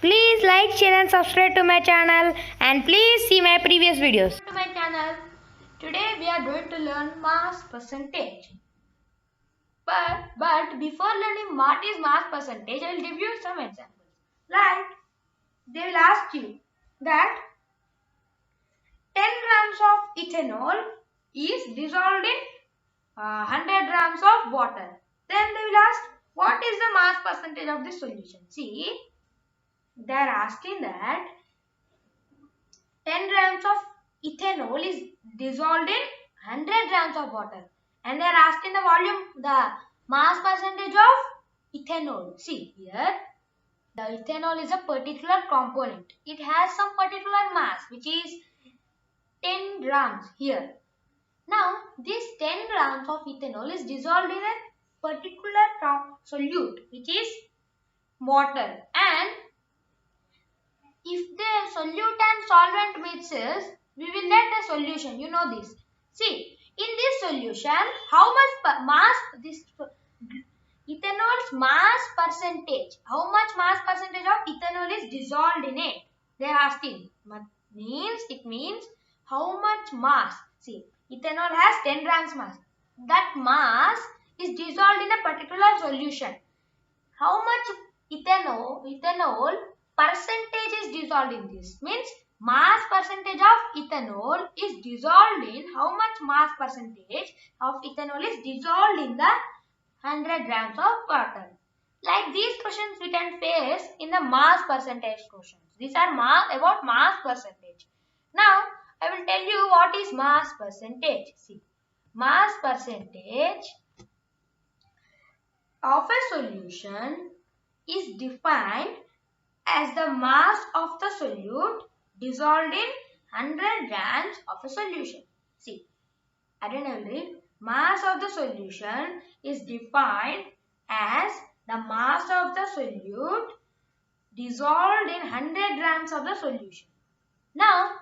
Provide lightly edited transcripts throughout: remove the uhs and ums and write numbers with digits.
Please like, share and subscribe to my channel and please see my previous videos. To my channel. Today we are going to learn mass percentage. But before learning what is mass percentage, I will give you some examples. Like they will ask you that 10 grams of ethanol is dissolved in 100 grams of water. Then they will ask what is the mass percentage of this solution. See, they are asking that 10 grams of ethanol is dissolved in 100 grams of water, and they are asking the volume, the mass percentage of ethanol. See here, the ethanol is a particular component. It has some particular mass which is 10 grams here. Now this 10 grams of ethanol is dissolved in a particular solute which is water, and if the solute and solvent mixes, we will get a solution. You know this. See, in this solution, how much mass this ethanol's mass percentage? How much mass percentage of ethanol is dissolved in it? They are asking. It means how much mass. See, ethanol has 10 grams mass. That mass is dissolved in a particular solution. How much ethanol percentage is dissolved in this? Means mass percentage of ethanol is dissolved in how much mass percentage of ethanol is dissolved in the 100 grams of water. Like these questions we can face in the mass percentage questions. These are about mass percentage. Now I will tell you what is mass percentage. See, mass percentage of a solution is defined as the mass of the solute dissolved in 100 grams of a solution. See, again I will read. Mass of the solution is defined as the mass of the solute dissolved in 100 grams of the solution. Now,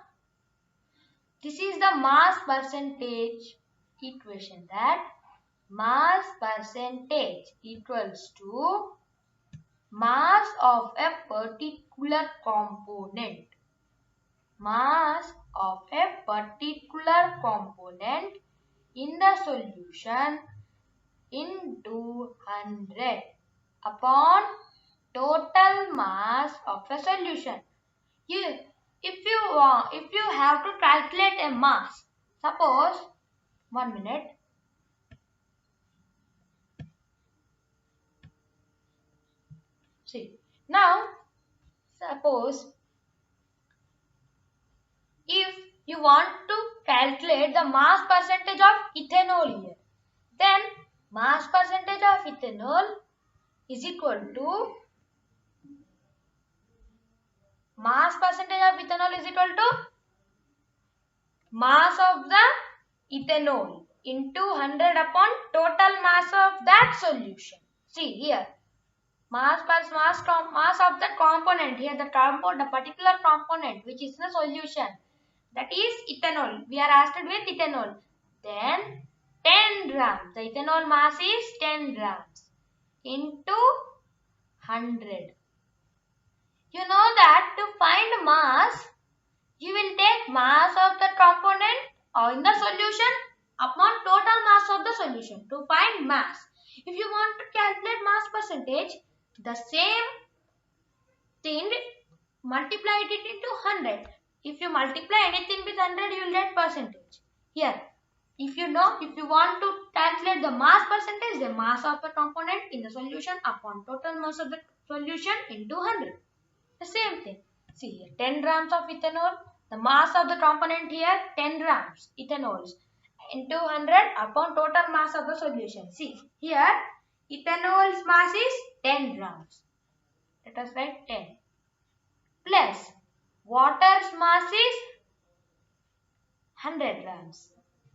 this is the mass percentage equation, that mass percentage equals to mass of a particular component. Mass of a particular component in the solution into 100 upon total mass of a solution. If you have to calculate a mass, suppose 1 minute. See, now suppose if you want to calculate the mass percentage of ethanol here, then mass percentage of ethanol is equal to mass of the ethanol into 100 upon total mass of that solution. See here, mass of the component here, the particular component which is the solution, that is ethanol. We are asked with ethanol. Then 10 grams. The ethanol mass is 10 grams into 100. You know that to find mass, you will take mass of the component or in the solution upon total mass of the solution to find mass. If you want to calculate mass percentage, the same thing, multiply it into 100. If you multiply anything with 100, you will get percentage. Here, if you want to calculate the mass percentage, the mass of the component in the solution upon total mass of the solution into 100. The same thing. See here, 10 grams of ethanol, the mass of the component here 10 grams ethanol into 100 upon total mass of the solution. See here, ethanol's mass is 10 grams. Let us write 10 plus water's mass is 100 grams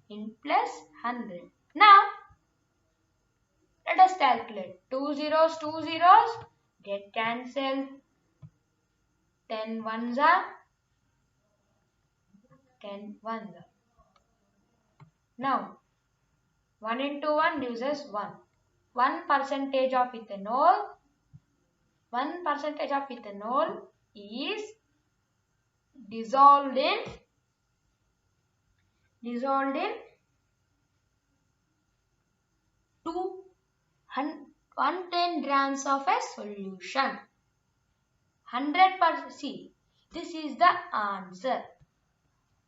in plus 100. Now let us calculate. 2 zeros get cancelled. 10 ones are 10 ones are. Now 1 into 1 gives us 1. 1 percentage of ethanol, 1% of ethanol is dissolved in 110 grams of a solution. 100%. See, this is the answer.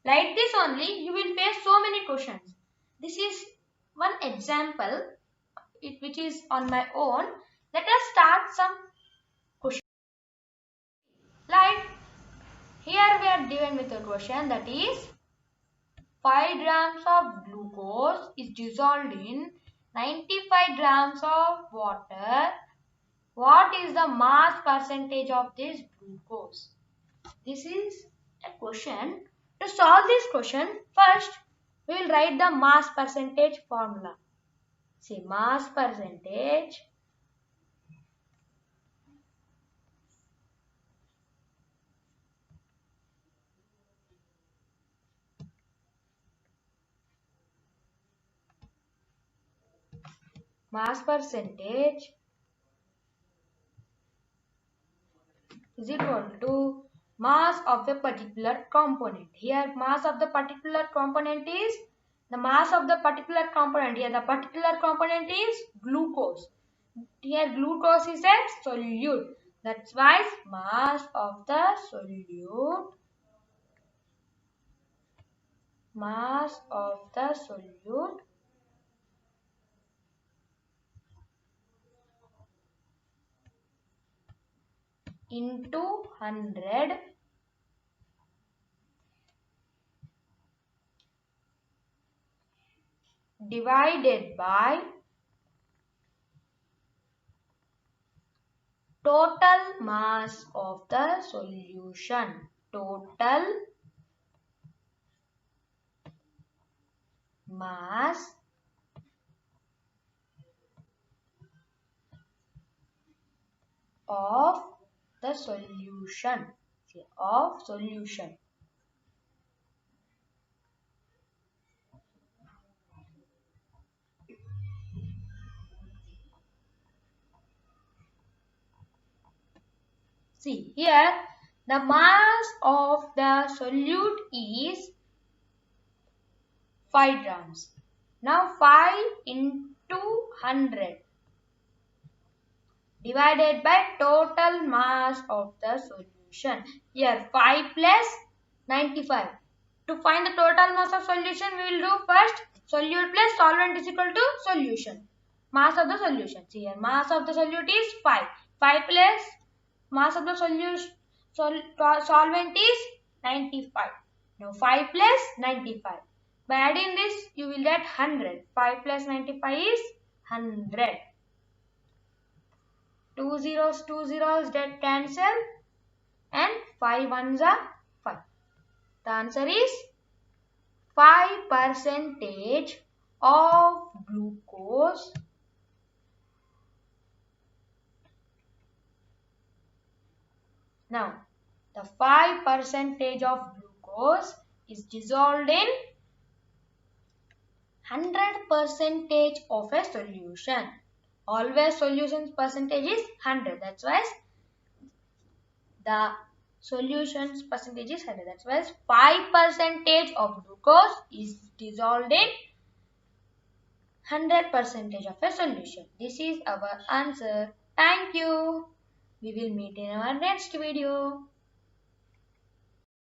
Like this only, you will face so many questions. This is one example which is on my own. Let us start some questions. Like here we are given with a question that is 5 grams of glucose is dissolved in 95 grams of water. What is the mass percentage of this glucose? This is a question. To solve this question, first we will write the mass percentage formula. See, mass percentage is equal to mass of a particular component. Here mass of the particular component is the mass of the particular component. Here the particular component is glucose. Here glucose is a solute. That's why mass of the solute into 100 divided by total mass of the solution. Total mass of the solution. See here the mass of the solute is 5 grams. Now 5 into 100 divided by total mass of the solution. Here 5 plus 95. To find the total mass of solution, we will do first solute plus solvent is equal to solution. Mass of the solution. See here mass of the solute is 5. 5 plus mass of the solution solvent is 95. Now 5 plus 95. By adding this, you will get 100. 5 plus 95 is 100. 2 zeros get cancelled and 5 ones are 5. The answer is 5% of glucose Now, the 5% of glucose is dissolved in 100% of a solution. Always solution percentage is 100. That's why the solution's percentage is 100. That's why 5% of glucose is dissolved in 100% of a solution. This is our answer. Thank you. We will meet in our next video.